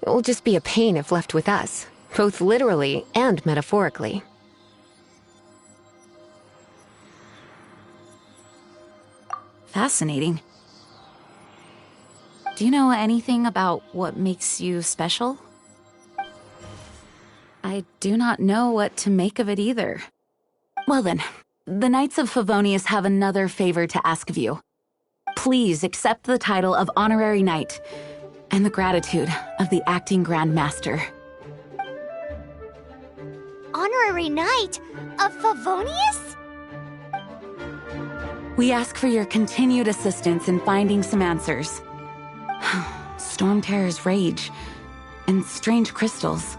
will just be a pain if left with us, both literally and metaphorically. Fascinating. Do you know anything about what makes you special? I do not know what to make of it either. Well then, the Knights of Favonius have another favor to ask of you. Please accept the title of Honorary Knight and the gratitude of the Acting Grand Master. Honorary Knight of Favonius? We ask for your continued assistance in finding some answers. Storm Terror's rage and strange crystals.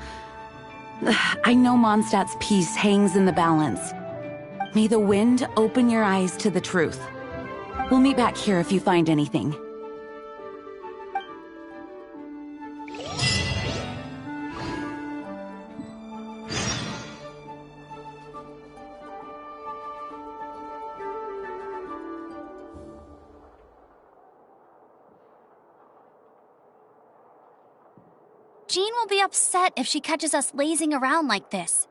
I know Mondstadt's peace hangs in the balance. May the wind open your eyes to the truth. We'll meet back here if you find anything. Jean will be upset if she catches us lazing around like this.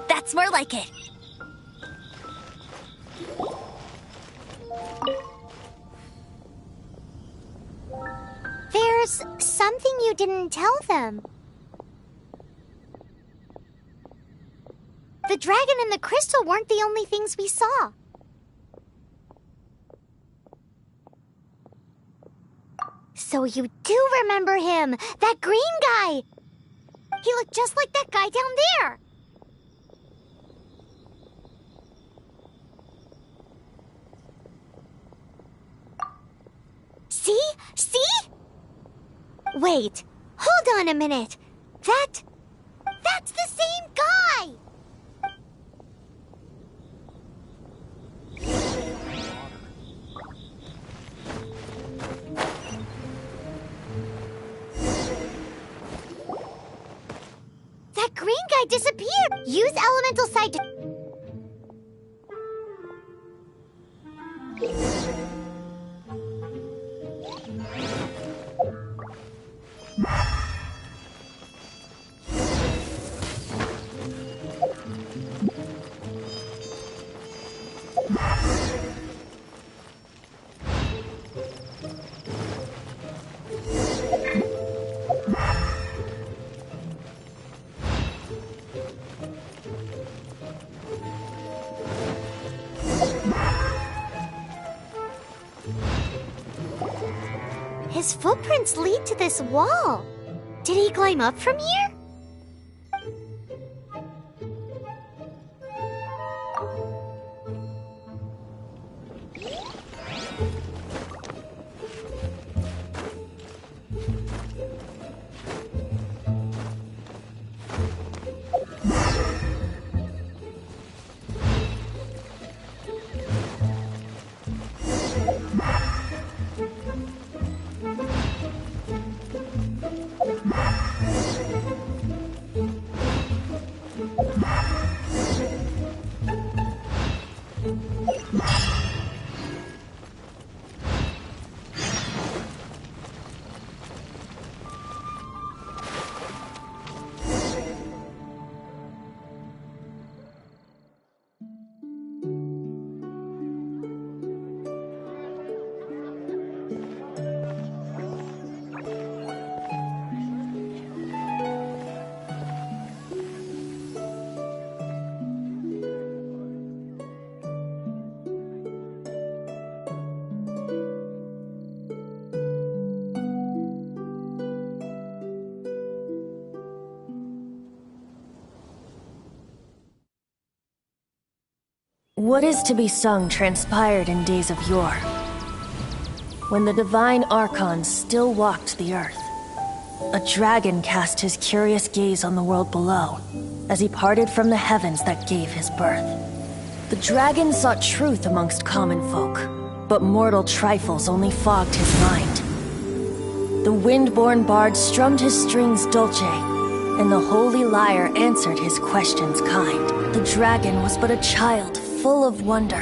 That's more like it. There's something you didn't tell them. The dragon and the crystal weren't the only things we saw. So you do remember him, that green guy. He looked just like that guy down there. See? See? Wait, hold on a minute. That's the same guy! That green guy disappeared! Use elemental sight to... His footprints lead to this wall. Did he climb up from here? What is to be sung transpired in days of yore, when the divine archons still walked the earth. A dragon cast his curious gaze on the world below, as he parted from the heavens that gave his birth. The dragon sought truth amongst common folk, but mortal trifles only fogged his mind. The wind-born bard strummed his strings dulce, and the holy lyre answered his questions kind. The dragon was but a child full of wonder,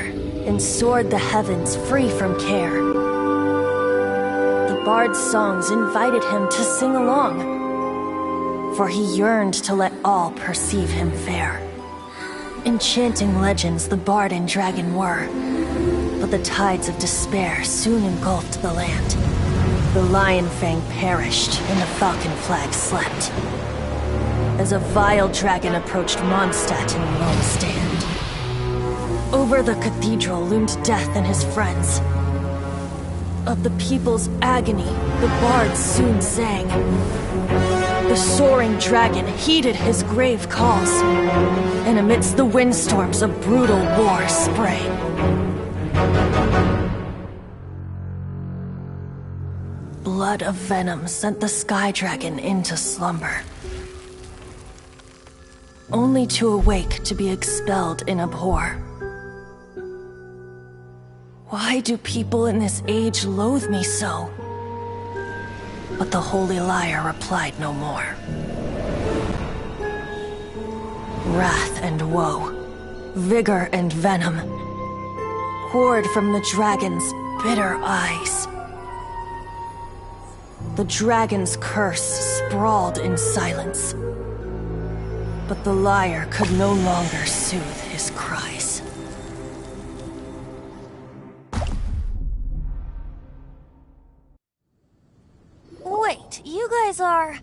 and soared the heavens free from care. The bard's songs invited him to sing along, for he yearned to let all perceive him fair. Enchanting legends the bard and dragon were, but the tides of despair soon engulfed the land. The lion fang perished, and the falcon flag slept, as a vile dragon approached Mondstadt in lone stand. Over the cathedral loomed death and his friends. Of the people's agony, the bards soon sang. The soaring dragon heeded his grave calls, and amidst the windstorms a brutal war sprang. Blood of venom sent the sky dragon into slumber, only to awake to be expelled in abhor. Why do people in this age loathe me so? But the holy lyre replied no more. Wrath and woe, vigor and venom, poured from the dragon's bitter eyes. The dragon's curse sprawled in silence, but the lyre could no longer soothe his cries. Wait, you guys are...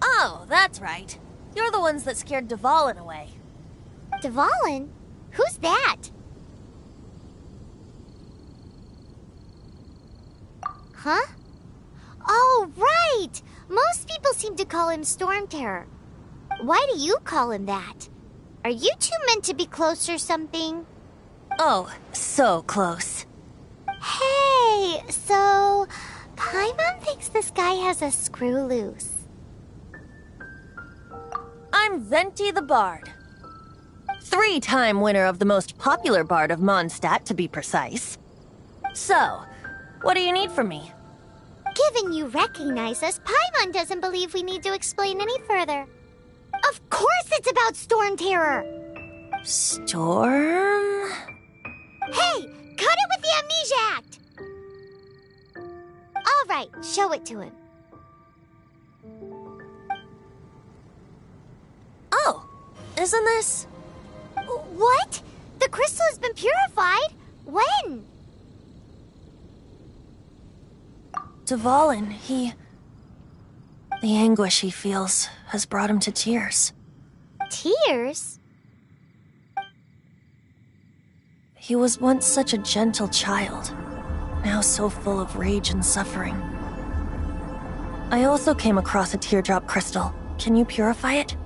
Oh, that's right. You're the ones that scared To Lvl away. To Lvl? Who's that? Huh? Oh, right! Most people seem to call him Storm Terror. Why do you call him that? Are you two meant to be close or something? Oh, so close. Hey, so... Paimon thinks this guy has a screw loose. I'm Venti the Bard. 3-time winner of the most popular bard of Mondstadt, to be precise. So, what do you need from me? Given you recognize us, Paimon doesn't believe we need to explain any further. Of course it's about Storm Terror! Storm? Hey! Cut it with the Amnesia Act! Alright, show it to him. Oh, isn't this... What? The crystal has been purified? When? To Lvl, the anguish he feels has brought him to tears. Tears? He was once such a gentle child, now so full of rage and suffering. I also came across a teardrop crystal. Can you purify it?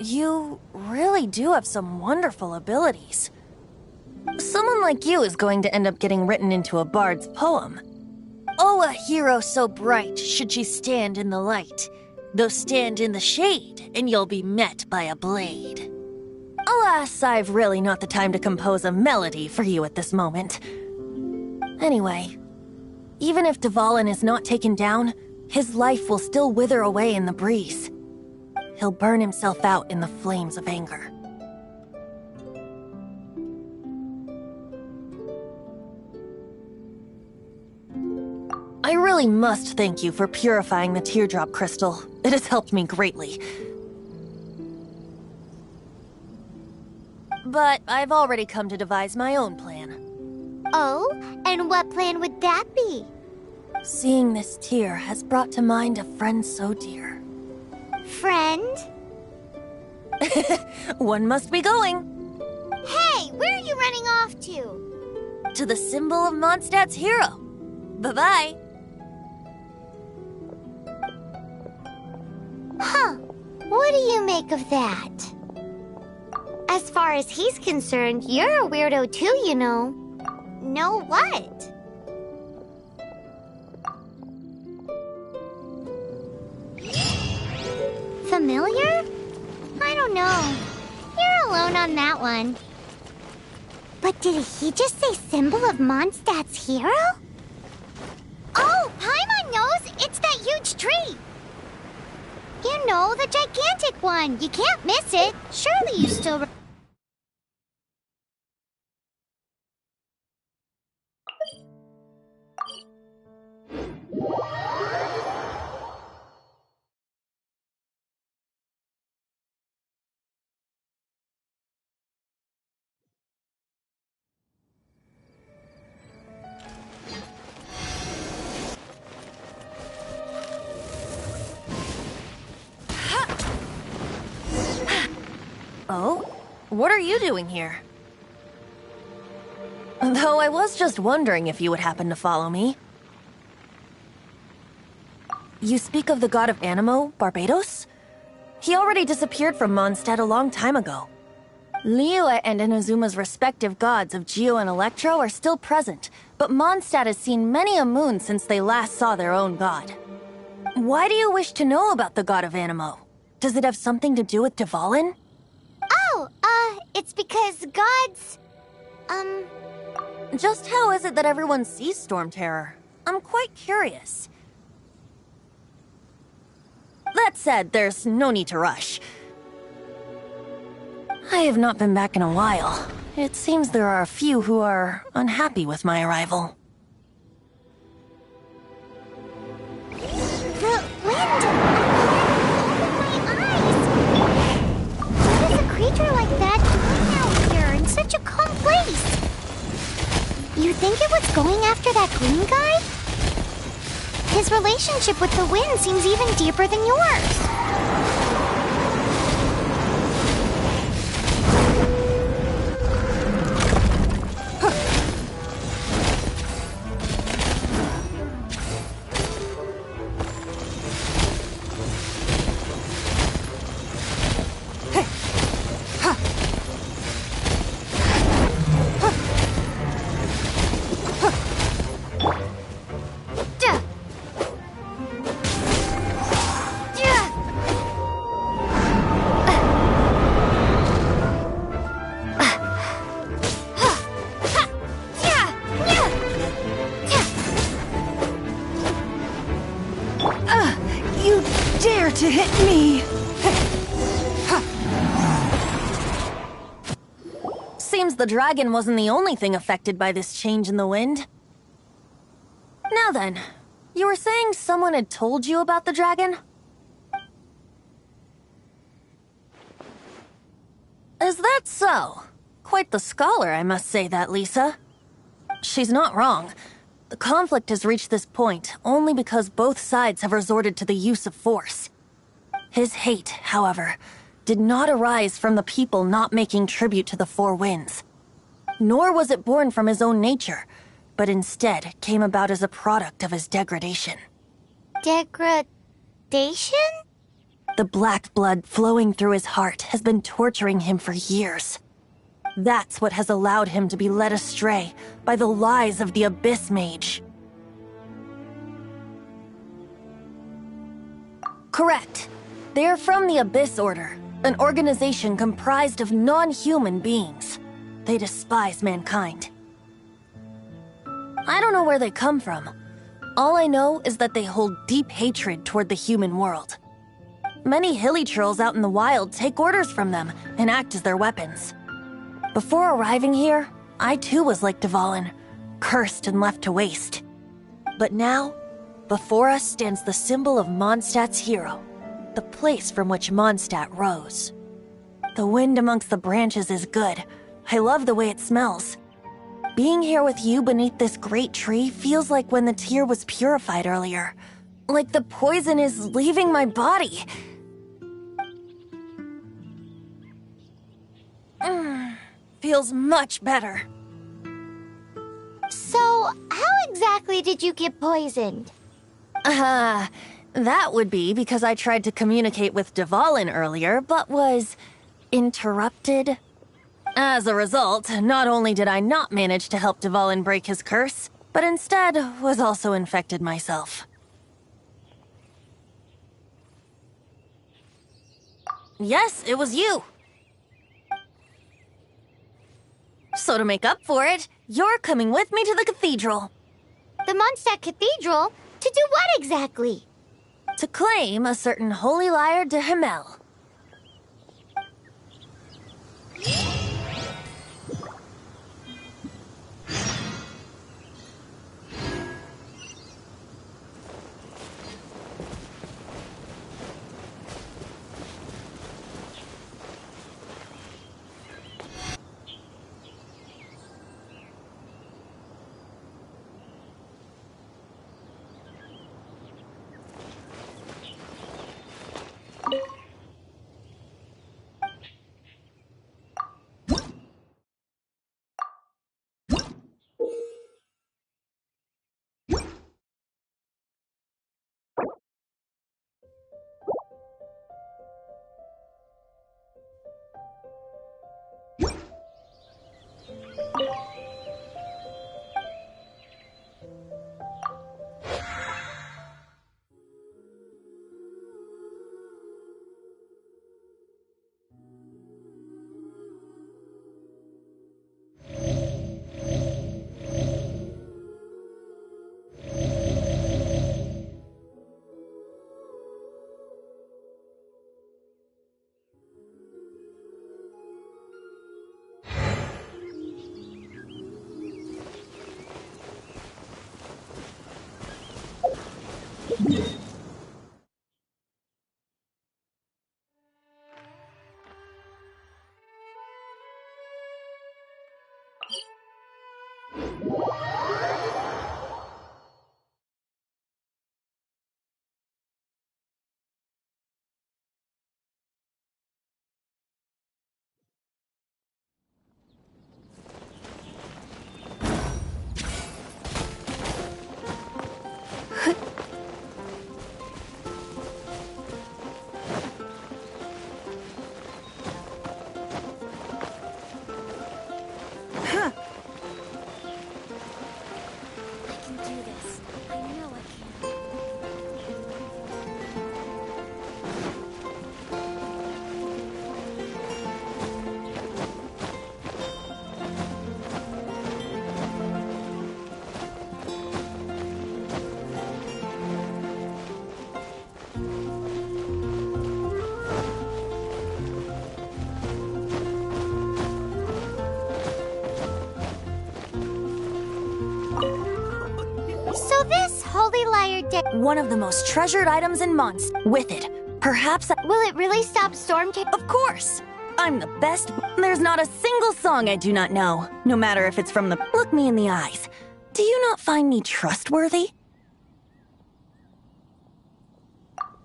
You really do have some wonderful abilities. Someone like you is going to end up getting written into a bard's poem. Oh, a hero so bright should she stand in the light, though stand in the shade, and you'll be met by a blade. Alas, I've really not the time to compose a melody for you at this moment. Anyway, even if To Lvl is not taken down, his life will still wither away in the breeze. He'll burn himself out in the flames of anger. I really must thank you for purifying the teardrop crystal. It has helped me greatly. But I've already come to devise my own plan. Oh, and what plan would that be? Seeing this tear has brought to mind a friend so dear. Friend? One must be going. Hey, where are you running off to? To the symbol of Mondstadt's hero. Bye-bye. Huh. What do you make of that? As far as he's concerned, you're a weirdo too, you know. Know what? Familiar? I don't know. You're alone on that one. But did he just say symbol of Mondstadt's hero? Oh, Paimon knows! It's that huge tree! You know, the gigantic one. You can't miss it. Surely you still... Oh? What are you doing here? Though I was just wondering if you would happen to follow me. You speak of the god of Animo, Barbados? He already disappeared from Mondstadt a long time ago. Liyue and Inazuma's respective gods of Geo and Electro are still present, but Mondstadt has seen many a moon since they last saw their own god. Why do you wish to know about the god of Animo? Does it have something to do with To Lvl? It's because gods... Just how is it that everyone sees Storm Terror? I'm quite curious. That said, there's no need to rush. I have not been back in a while. It seems there are a few who are unhappy with my arrival. The wind! Open my eyes! What is a creature like that doing out here in such a calm place? You think it was going after that green guy? His relationship with the wind seems even deeper than yours. To hit me! Seems the dragon wasn't the only thing affected by this change in the wind. Now then, you were saying someone had told you about the dragon? Is that so? Quite the scholar, I must say that, Lisa. She's not wrong. The conflict has reached this point only because both sides have resorted to the use of force. His hate, however, did not arise from the people not making tribute to the Four Winds. Nor was it born from his own nature, but instead came about as a product of his degradation. Degradation? The black blood flowing through his heart has been torturing him for years. That's what has allowed him to be led astray by the lies of the Abyss Mage. Correct. They are from the Abyss Order, an organization comprised of non-human beings. They despise mankind. I don't know where they come from. All I know is that they hold deep hatred toward the human world. Many hilly trolls out in the wild take orders from them and act as their weapons. Before arriving here, I too was like To Lvl, cursed and left to waste. But now, before us stands the symbol of Mondstadt's hero, the place from which Mondstadt rose. The wind amongst the branches is good. I love the way it smells. Being here with you beneath this great tree feels like when the tear was purified earlier. Like the poison is leaving my body. Feels much better. So, how exactly did you get poisoned? That would be because I tried to communicate with To Lvl earlier, but was interrupted. As a result, not only did I not manage to help To Lvl break his curse, but instead was also infected myself. Yes, it was you. So to make up for it, you're coming with me to the cathedral. The Mondstadt Cathedral? To do what exactly? To claim a certain holy lyre de Himmel. I can do this. I know I can. So this holy lyre One of the most treasured items in Mondstadt. With it, perhaps will it really stop storm tears? Of course! I'm the best. There's not a single song I do not know, no matter if it's from the. Look me in the eyes. Do you not find me trustworthy?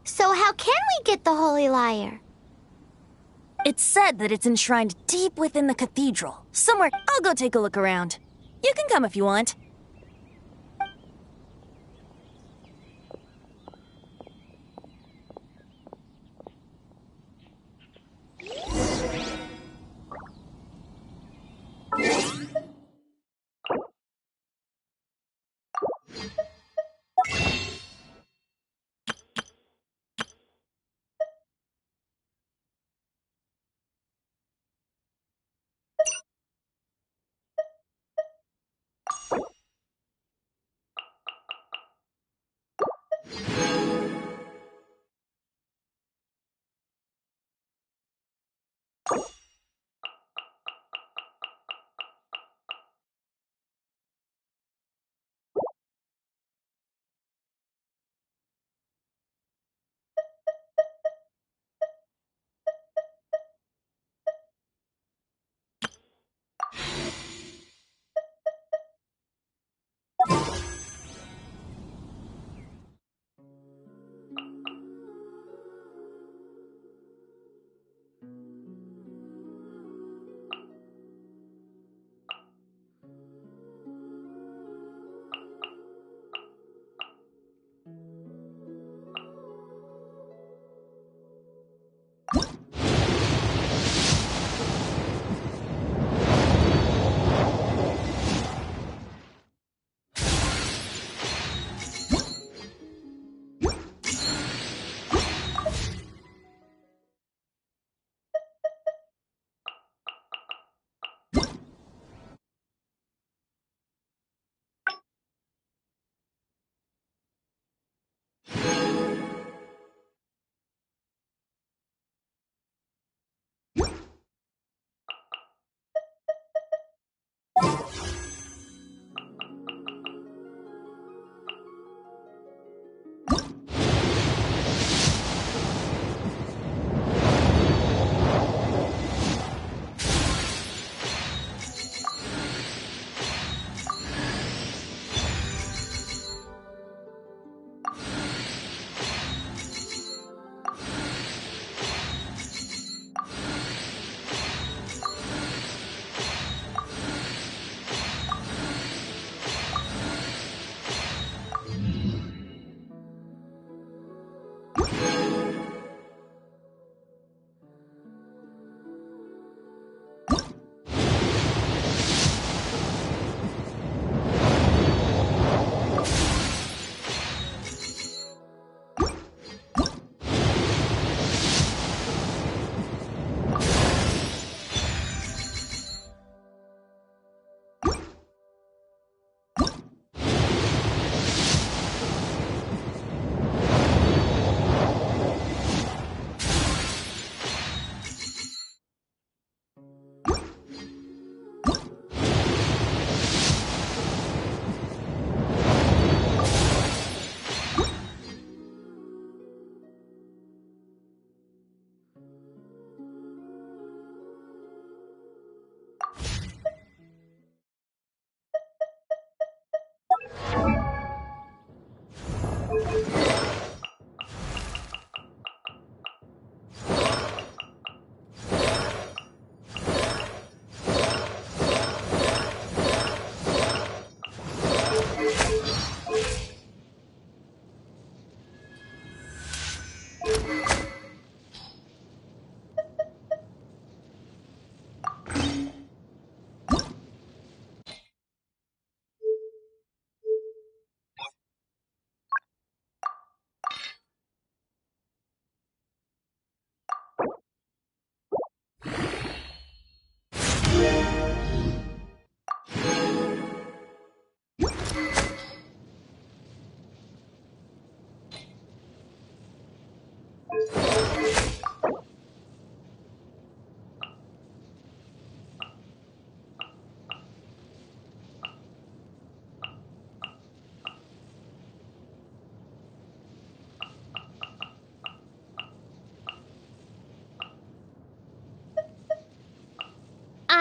So how can we get the holy lyre? It's said that it's enshrined deep within the cathedral. Somewhere. I'll go take a look around. You can come if you want.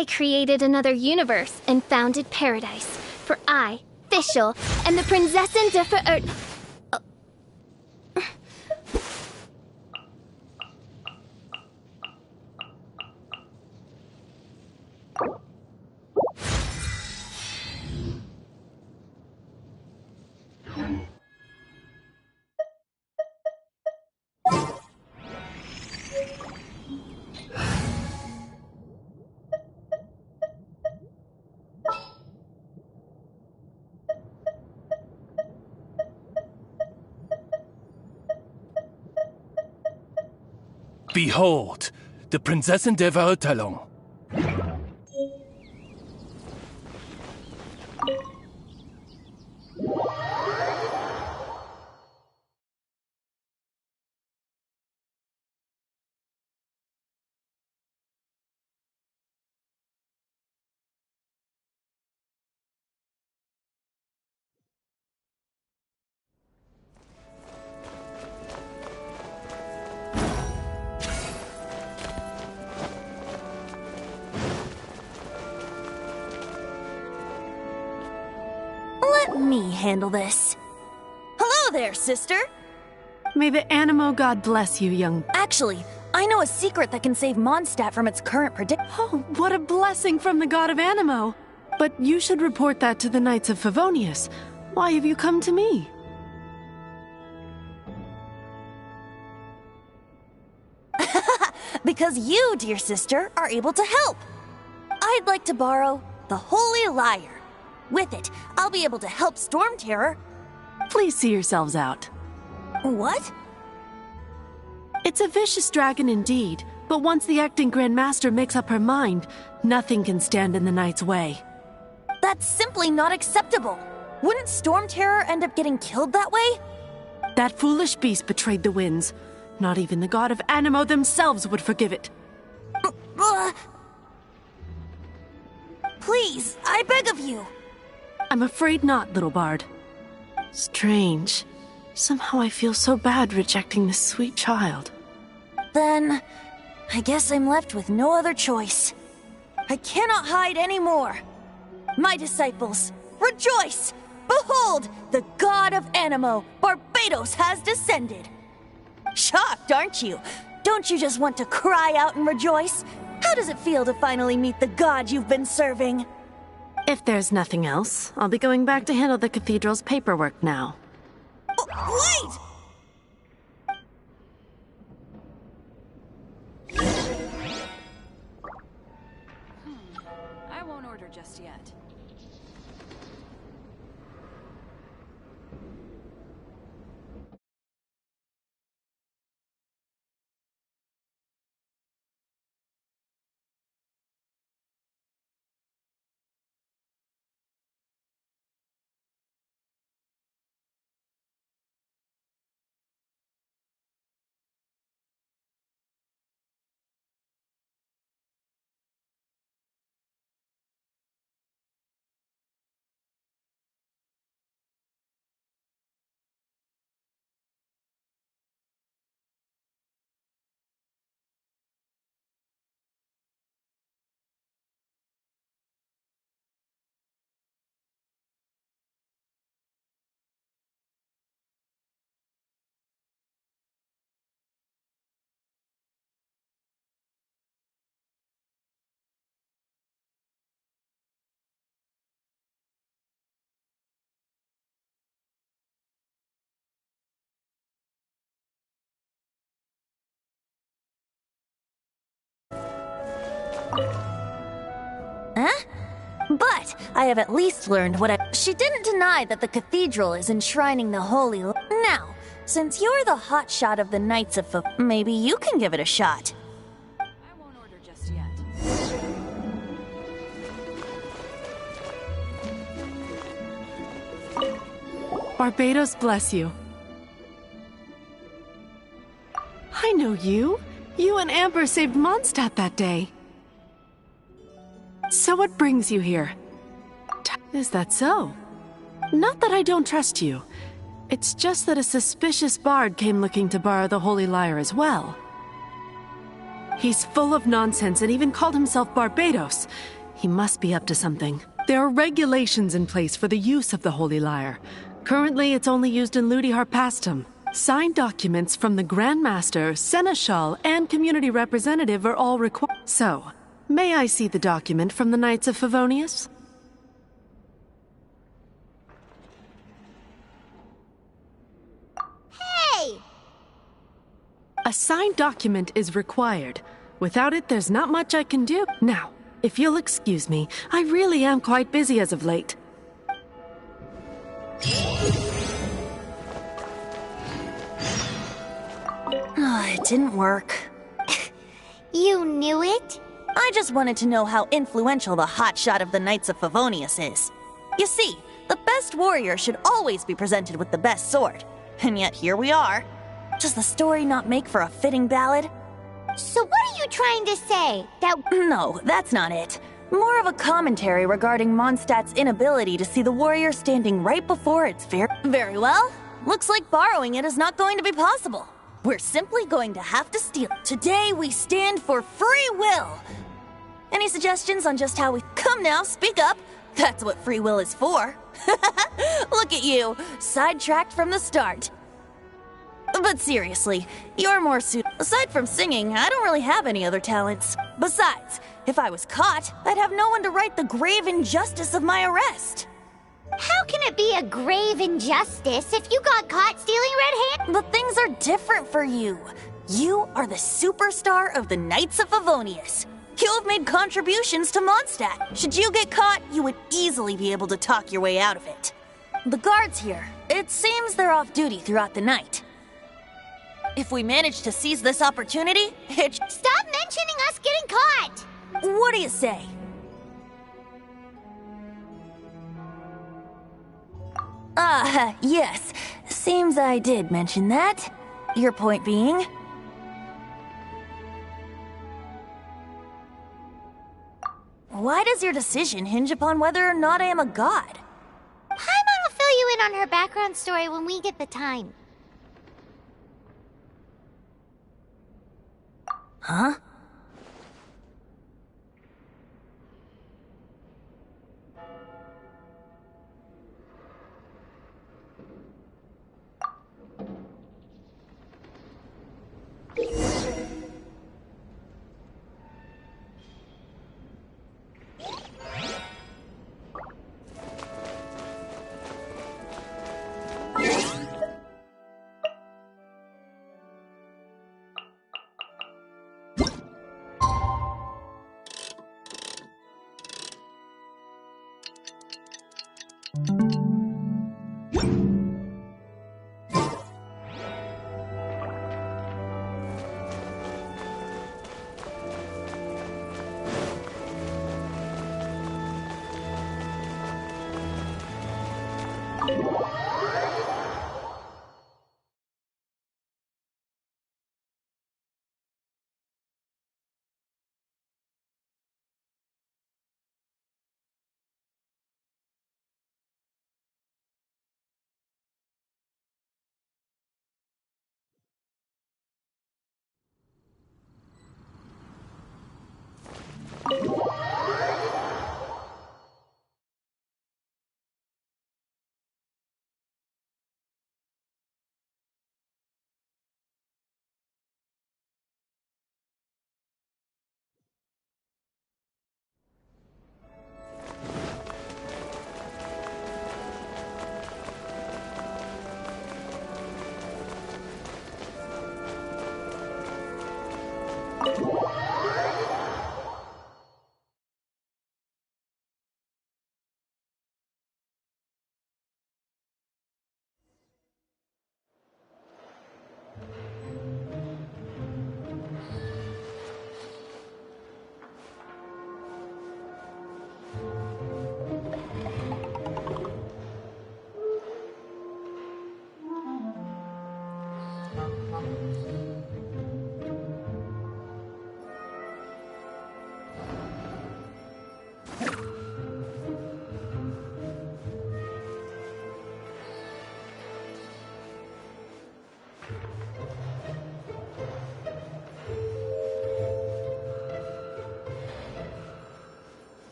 I created another universe and founded paradise. For I, Fischl, am the Prinzessin de Ver... Behold, the Prinzessin der Verurteilung. Let me handle this. Hello there, sister! May the Animo god bless you, young... Actually, I know a secret that can save Mondstadt from its current Oh, what a blessing from the god of Animo! But you should report that to the Knights of Favonius. Why have you come to me? Because you, dear sister, are able to help. I'd like to borrow the Holy Lyre. With it, I'll be able to help Storm Terror. Please see yourselves out. What? It's a vicious dragon indeed, but once the acting Grand Master makes up her mind, nothing can stand in the Knight's way. That's simply not acceptable. Wouldn't Storm Terror end up getting killed that way? That foolish beast betrayed the winds. Not even the god of Animo themselves would forgive it. Please, I beg of you. I'm afraid not, little bard. Strange. Somehow I feel so bad rejecting this sweet child. Then, I guess I'm left with no other choice. I cannot hide anymore. My disciples, rejoice! Behold, the god of Animo, Barbados, has descended. Shocked, aren't you? Don't you just want to cry out and rejoice? How does it feel to finally meet the god you've been serving? If there's nothing else, I'll be going back to handle the cathedral's paperwork now. Wait! I won't order just yet. Huh? But I have at least learned what She didn't deny that the cathedral is enshrining the holy... Now, since you're the hotshot of the Knights of maybe you can give it a shot. I won't order just yet. Barbados bless you. I know you. You and Amber saved Mondstadt that day. So what brings you here? Is that so? Not that I don't trust you. It's just that a suspicious bard came looking to borrow the Holy Lyre as well. He's full of nonsense and even called himself Barbados. He must be up to something. There are regulations in place for the use of the Holy Lyre. Currently, it's only used in Ludi Harpastum. Signed documents from the Grand Master, Seneschal, and community representative are all required. So, may I see the document from the Knights of Favonius? Hey! A signed document is required. Without it, there's not much I can do. Now, if you'll excuse me, I really am quite busy as of late. It didn't work. You knew it? I just wanted to know how influential the hotshot of the Knights of Favonius is. You see, the best warrior should always be presented with the best sword. And yet here we are. Does the story not make for a fitting ballad? So what are you trying to say? That... No, that's not it. More of a commentary regarding Mondstadt's inability to see the warrior standing right before its Very well. Looks like borrowing it is not going to be possible. We're simply going to have to steal it. Today we stand for free will. Any suggestions on just how we... Come now, speak up. That's what free will is for. Look at you, sidetracked from the start. But seriously, you're more suited. Aside from singing, I don't really have any other talents. Besides, if I was caught, I'd have no one to right the grave injustice of my arrest. How can it be a grave injustice if you got caught stealing red hand? But things are different for you. You are the superstar of the Knights of Favonius. You have made contributions to Mondstadt. Should you get caught, you would easily be able to talk your way out of it. The guards here, it seems they're off duty throughout the night. If we manage to seize this opportunity, Stop mentioning us getting caught! What do you say? Yes. Seems I did mention that. Your point being? Why does your decision hinge upon whether or not I am a god? Paimon will fill you in on her background story when we get the time. Huh?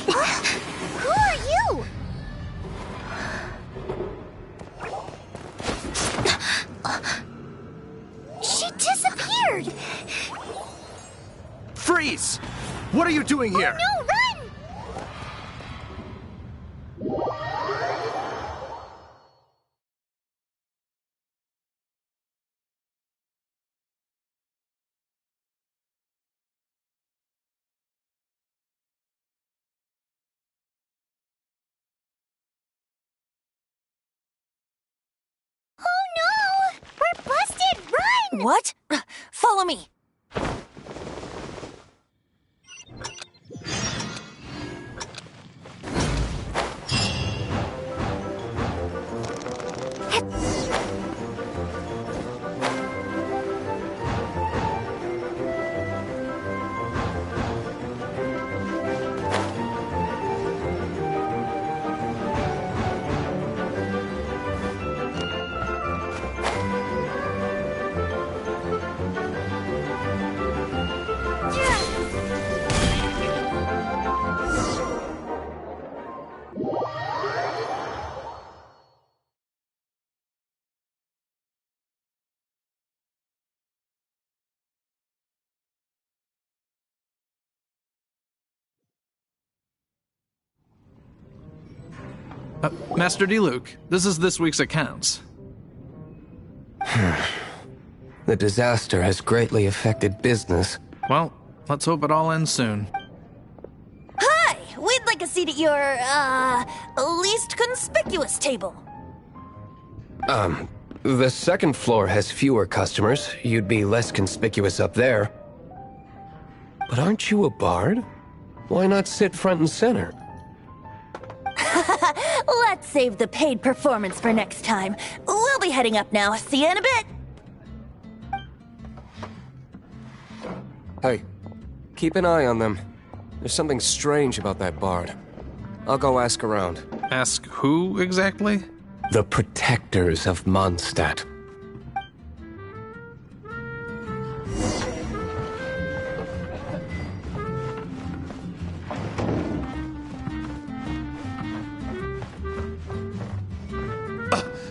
Who are you? She disappeared! Freeze! What are you doing here? No, run! Oh no! We're busted! Run! What? Follow me. Master Diluc, this is this week's accounts. The disaster has greatly affected business. Well, let's hope it all ends soon. Hi! We'd like a seat at your, least conspicuous table. The second floor has fewer customers. You'd be less conspicuous up there. But aren't you a bard? Why not sit front and center? Let's save the paid performance for next time. We'll be heading up now. See you in a bit. Hey, keep an eye on them. There's something strange about that bard. I'll go ask around. Ask who exactly? The protectors of Mondstadt.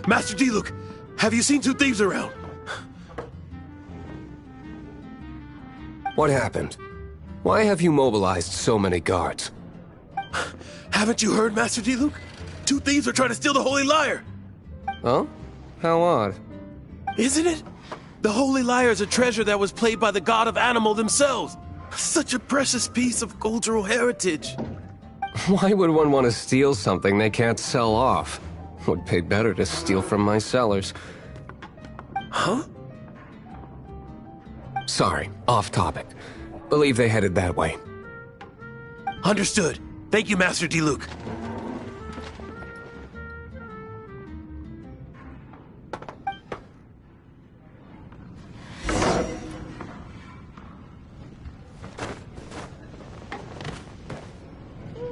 Master Diluc, have you seen two thieves around? What happened? Why have you mobilized so many guards? Haven't you heard, Master Diluc? Two thieves are trying to steal the Holy Lyre! Huh? How odd. Isn't it? The Holy Lyre is a treasure that was played by the god of animal themselves. Such a precious piece of cultural heritage. Why would one want to steal something they can't sell off? Would pay better to steal from my sellers. Huh? Sorry, off topic. Believe they headed that way. Understood. Thank you, Master Diluc.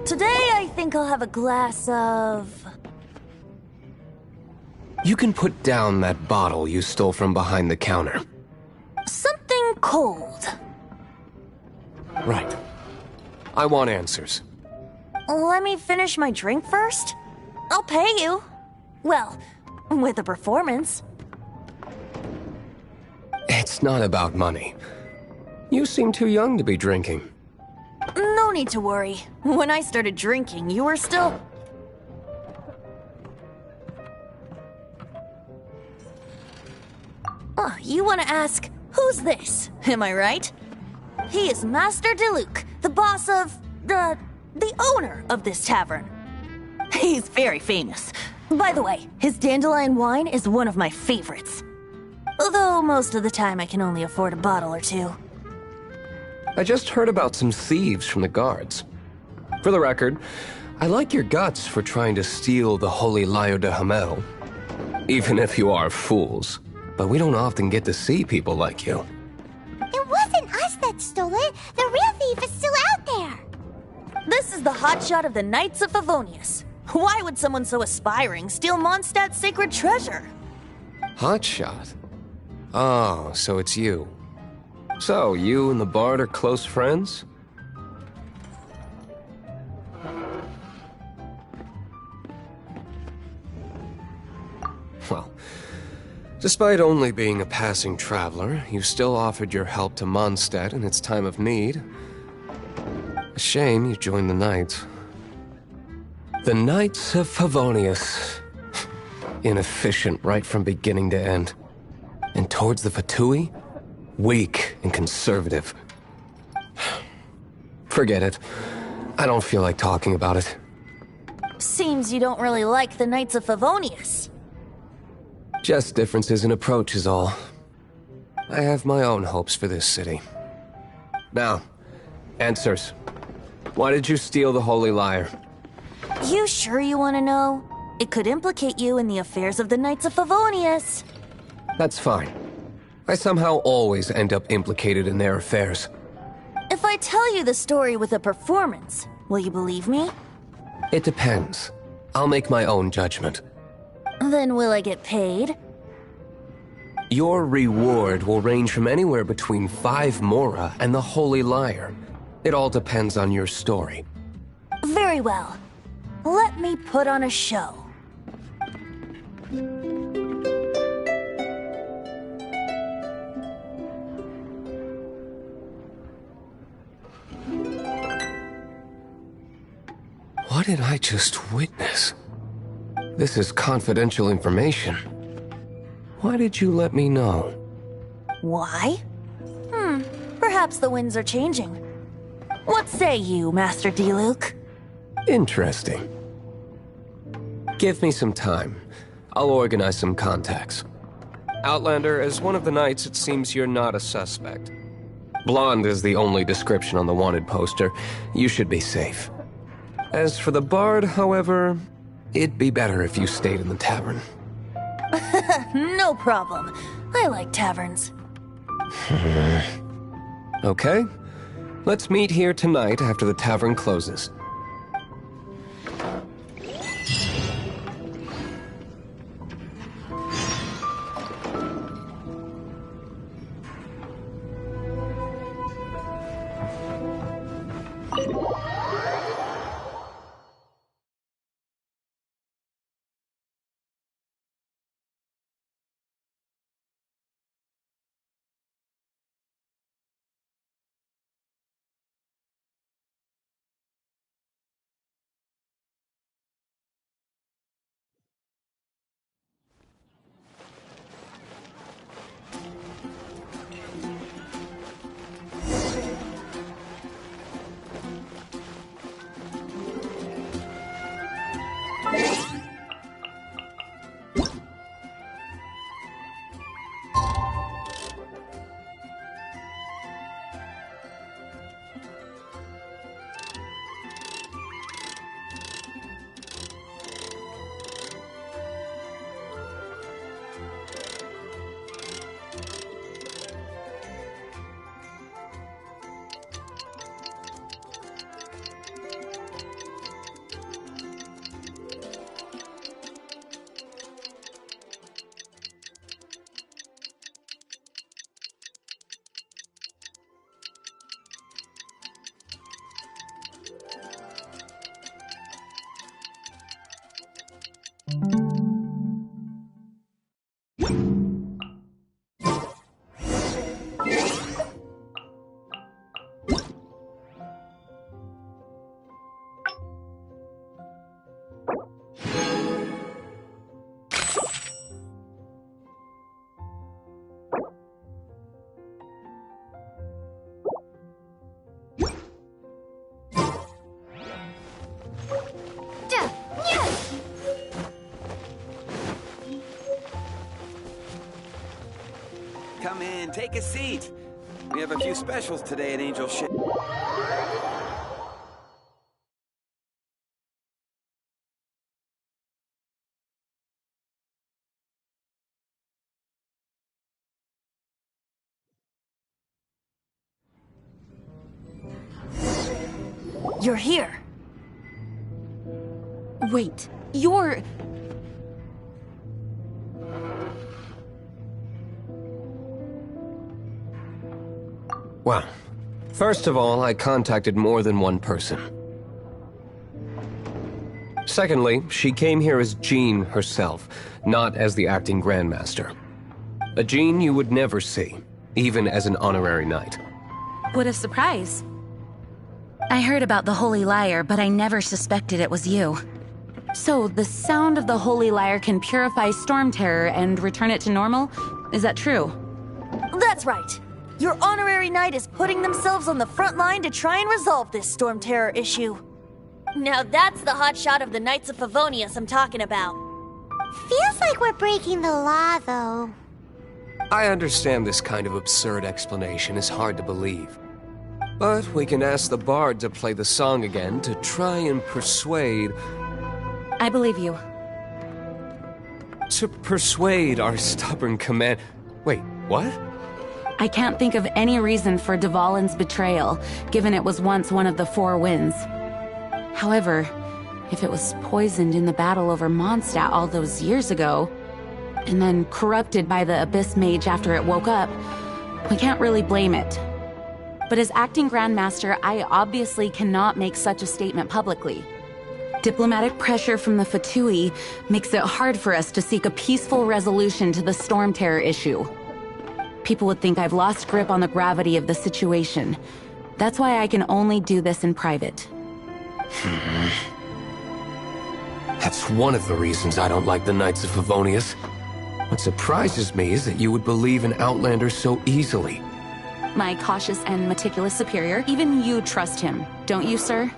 Today, I think I'll have a glass of... You can put down that bottle you stole from behind the counter. something cold. Right. I want answers. Let me finish my drink first. I'll pay you. Well, with a performance. It's not about money. You seem too young to be drinking. No need to worry. When I started drinking, you were still... Oh, you want to ask, who's this? Am I right? He is Master Diluc, the boss of... the owner of this tavern. He's very famous. By the way, his dandelion wine is one of my favorites. Although most of the time I can only afford a bottle or two. I just heard about some thieves from the guards. For the record, I like your guts for trying to steal the Holy Lyre de Hamel. Even if you are fools. But we don't often get to see people like you. It wasn't us that stole it. The real thief is still out there. This is the hotshot of the Knights of Favonius. Why would someone so aspiring steal Mondstadt's sacred treasure? Hotshot? Oh, so it's you. So, you and the Bard are close friends? Well, despite only being a passing traveler, you still offered your help to Mondstadt in its time of need. A shame you joined the Knights. The Knights of Favonius. Inefficient right from beginning to end. And towards the Fatui, weak and conservative. Forget it. I don't feel like talking about it. Seems you don't really like the Knights of Favonius. Just differences in approach is all. I have my own hopes for this city. Now, answers. Why did you steal the Holy Lyre? You sure you want to know? It could implicate you in the affairs of the Knights of Favonius. That's fine. I somehow always end up implicated in their affairs. If I tell you the story with a performance, will you believe me? It depends. I'll make my own judgment. Then will I get paid? Your reward will range from anywhere between 5 Mora and the Holy Lyre. It all depends on your story. Very well. Let me put on a show. What did I just witness? This is confidential information. Why did you let me know? Why? Perhaps the winds are changing. What say you, Master Diluc? Interesting. Give me some time. I'll organize some contacts. Outlander, as one of the Knights, it seems you're not a suspect. Blonde is the only description on the wanted poster. You should be safe. As for the Bard, however, it'd be better if you stayed in the tavern. No problem. I like taverns. Okay? Let's meet here tonight after the tavern closes. Come in, take a seat. We have a few specials today at Angel Ship. You're here. Wait, you're... Well, first of all, I contacted more than one person. Secondly, she came here as Jean herself, not as the acting Grandmaster. A Jean you would never see, even as an honorary knight. What a surprise. I heard about the Holy Lyre, but I never suspected it was you. So, the sound of the Holy Lyre can purify Storm Terror and return it to normal? Is that true? That's right. Your honorary knight is putting themselves on the front line to try and resolve this Storm Terror issue. Now that's the hotshot of the Knights of Favonius I'm talking about. Feels like we're breaking the law, though. I understand this kind of absurd explanation is hard to believe. But we can ask the bard to play the song again to try and persuade... I believe you. To persuade our stubborn command... Wait, what? I can't think of any reason for Dvalin's betrayal, given it was once one of the Four Winds. However, if it was poisoned in the battle over Mondstadt all those years ago, and then corrupted by the Abyss Mage after it woke up, we can't really blame it. But as acting Grandmaster, I obviously cannot make such a statement publicly. Diplomatic pressure from the Fatui makes it hard for us to seek a peaceful resolution to the Storm Terror issue. People would think I've lost grip on the gravity of the situation. That's why I can only do this in private. That's one of the reasons I don't like the Knights of Favonius. What surprises me is that you would believe in Outlanders so easily. My cautious and meticulous superior, even you trust him, don't you, sir?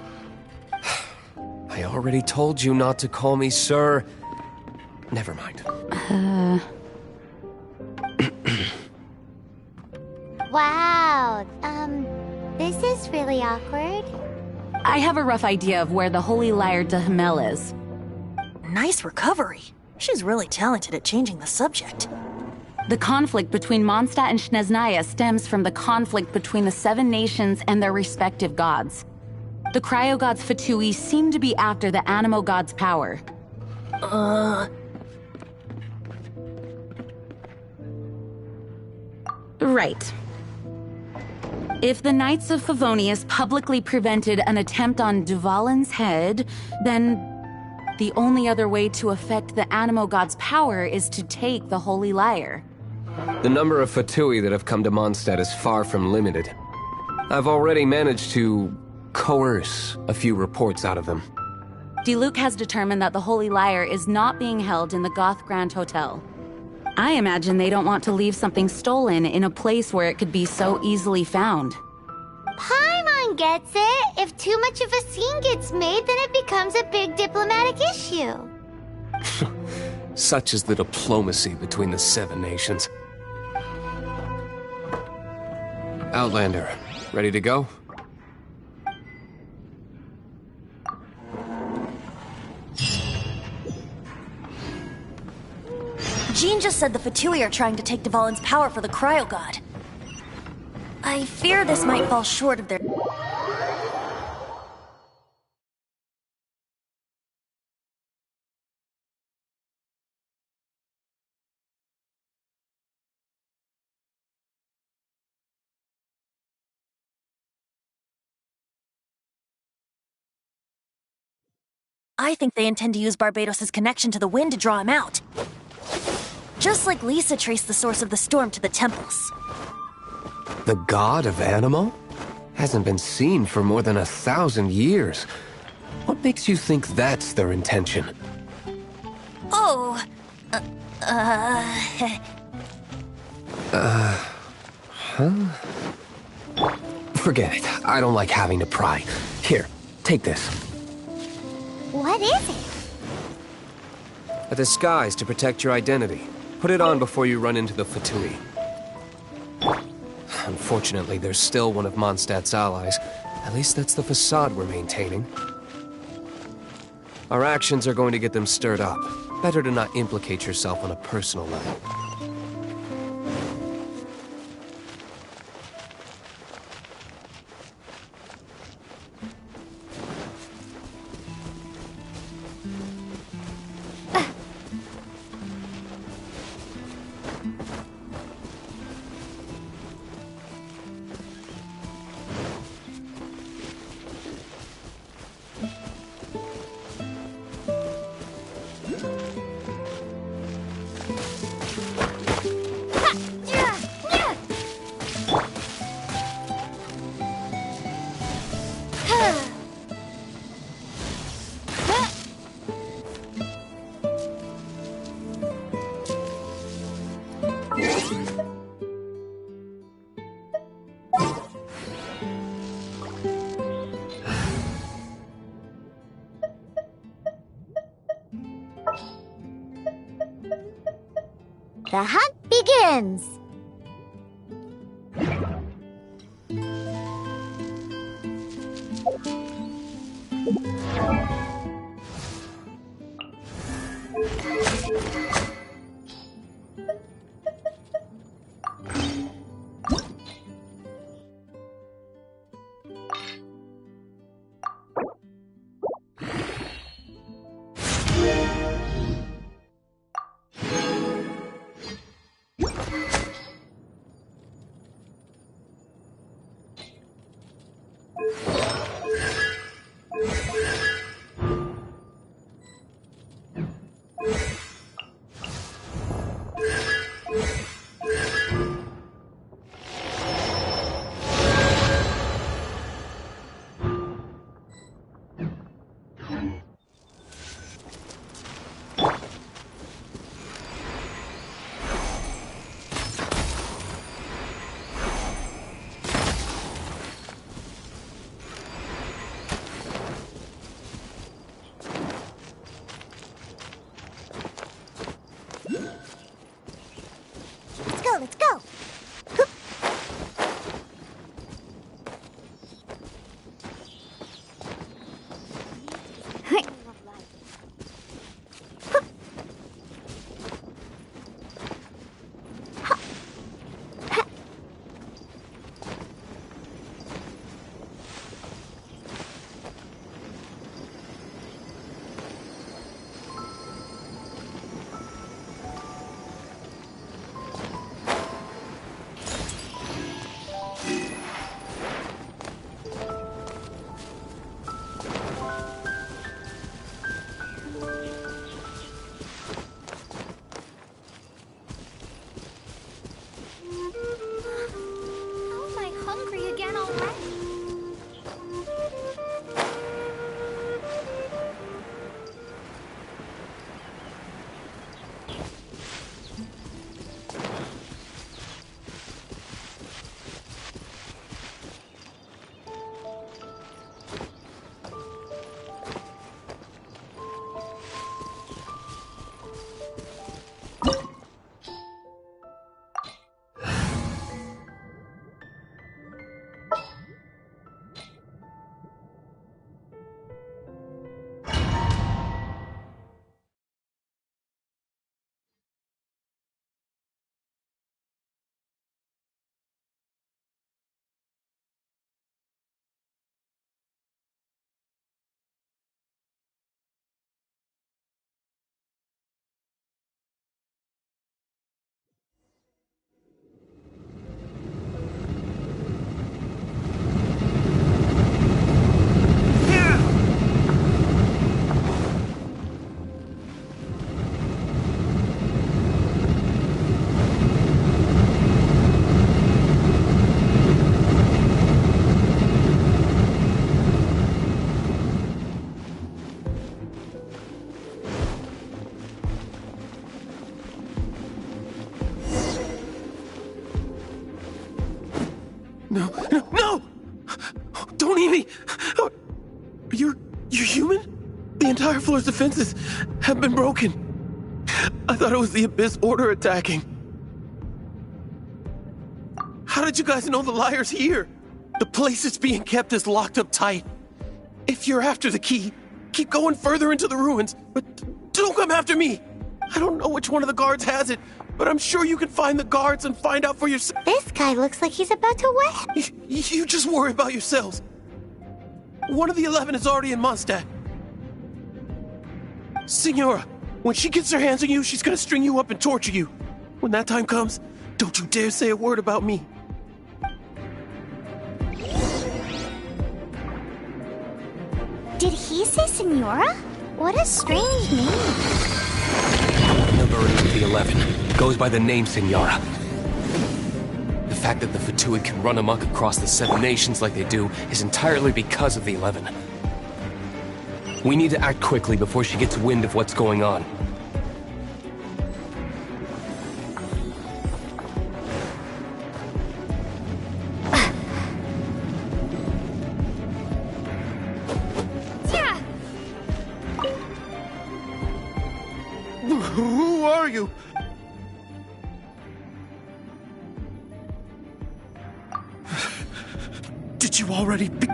I already told you not to call me sir. Never mind. Wow, this is really awkward. I have a rough idea of where the Holy Lyre To Lvl is. Nice recovery. She's really talented at changing the subject. The conflict between Mondstadt and Snezhnaya stems from the conflict between the seven nations and their respective gods. The cryo-gods Fatui seem to be after the Animo god's power. Right. If the Knights of Favonius publicly prevented an attempt on Dvalin's head, then the only other way to affect the Animo god's power is to take the Holy Lyre. The number of Fatui that have come to Mondstadt is far from limited. I've already managed to coerce a few reports out of them. Diluc has determined that the Holy Lyre is not being held in the Goth Grand Hotel. I imagine they don't want to leave something stolen in a place where it could be so easily found. Paimon gets it. If too much of a scene gets made, then it becomes a big diplomatic issue. Such is the diplomacy between the seven nations. Outlander, ready to go? Jean just said the Fatui are trying to take Dvalin's power for the Cryo God. I fear this might fall short of their... I think they intend to use Barbados' connection to the wind to draw him out. Just like Lisa traced the source of the storm to the temples. The god of Animo? Hasn't been seen for more than 1,000 years. What makes you think that's their intention? Oh... Forget it. I don't like having to pry. Here, take this. What is it? A disguise to protect your identity. Put it on before you run into the Fatui. Unfortunately, there's still one of Mondstadt's allies. At least that's the facade we're maintaining. Our actions are going to get them stirred up. Better to not implicate yourself on a personal level. The hunt begins! No, no, no! Don't eat me! You're human? The entire floor's defenses have been broken. I thought it was the Abyss Order attacking. How did you guys know the liar's here? The place it's being kept is locked up tight. If you're after the key, keep going further into the ruins, but don't come after me. I don't know which one of the guards has it, but I'm sure you can find the guards and find out for yourself. This guy looks like he's about to what? You just worry about yourselves. One of the 11 is already in Mondstadt. Signora, when she gets her hands on you, she's gonna string you up and torture you. When that time comes, don't you dare say a word about me. Did he say Senora? What a strange name. Number 8 of the 11 goes by the name Senora. The fact that the Fatui can run amok across the 7 nations like they do is entirely because of the 11. We need to act quickly before she gets wind of what's going on. Who are you? Did you already be...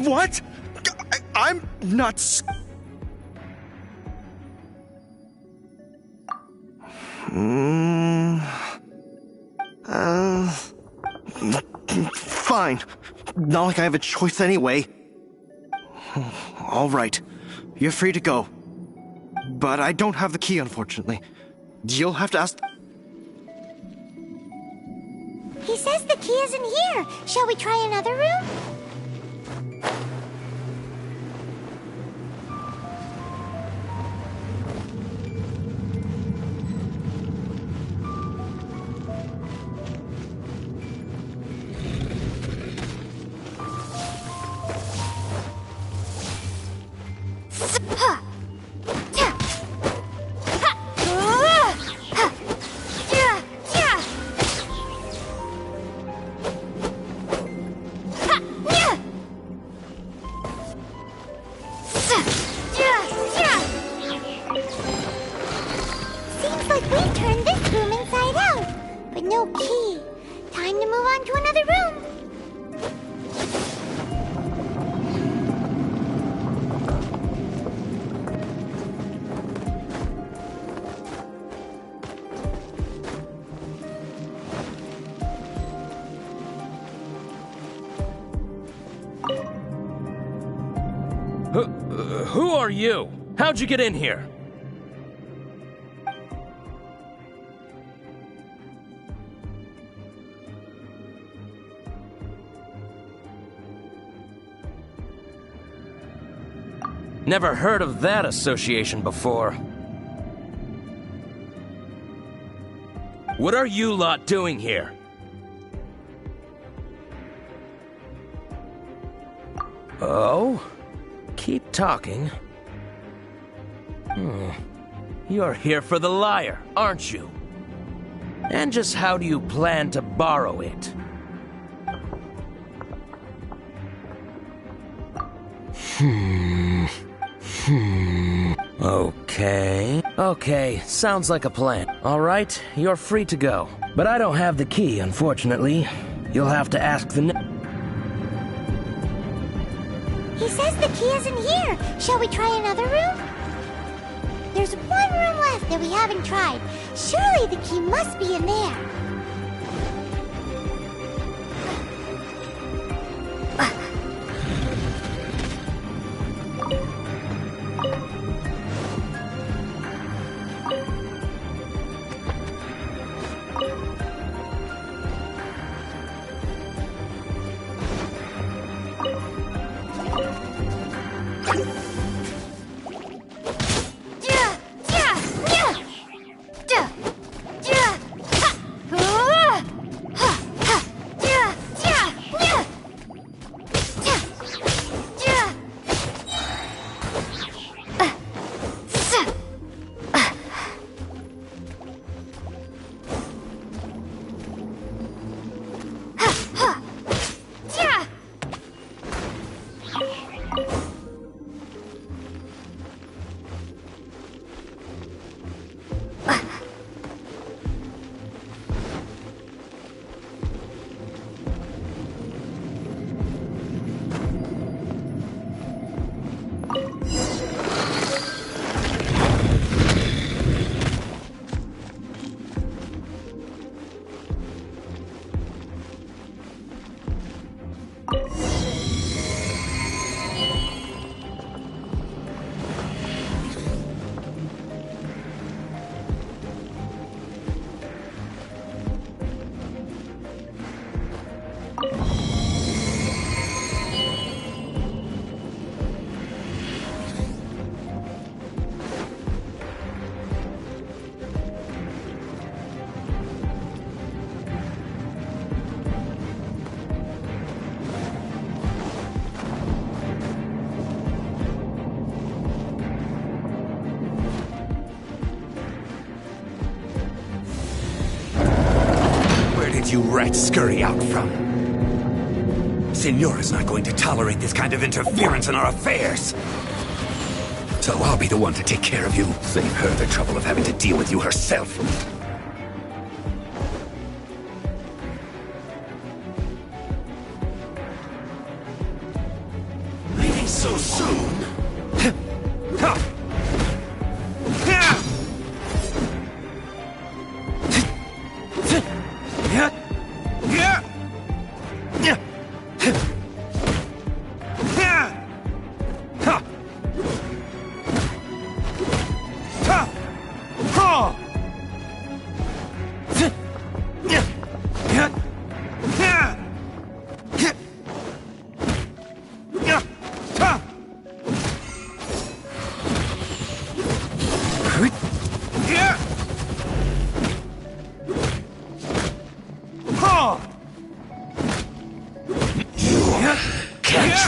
What? I'm not... Fine. Not like I have a choice anyway. All right. You're free to go. But I don't have the key, unfortunately. You'll have to ask... He says the key isn't here. Shall we try another room? Seems like we turned this room inside out, but no key. Time to move on to another room. Who are you? How'd you get in here? Never heard of that association before. What are you lot doing here? Oh? Keep talking. You're here for the lyre, aren't you? And just how do you plan to borrow it? Okay, sounds like a plan. All right, you're free to go. But I don't have the key, unfortunately. You'll have to ask the... He says the key isn't here. Shall we try another room? There's one room left that we haven't tried. Surely the key must be in there. you rats scurry out from? Senora's not going to tolerate this kind of interference in our affairs. So I'll be the one to take care of you. Save her the trouble of having to deal with you herself. Leaving so soon?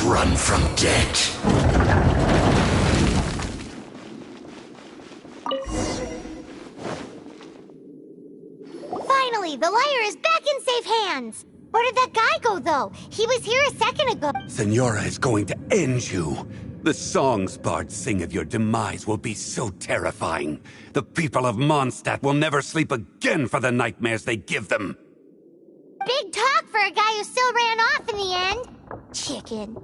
Run from death. Finally, the lyre is back in safe hands. Where did that guy go, though? He was here a second ago. Senora is going to end you. The songs bards sing of your demise will be so terrifying. The people of Mondstadt will never sleep again for the nightmares they give them. Big talk for a guy who still ran off in the end. Chicken.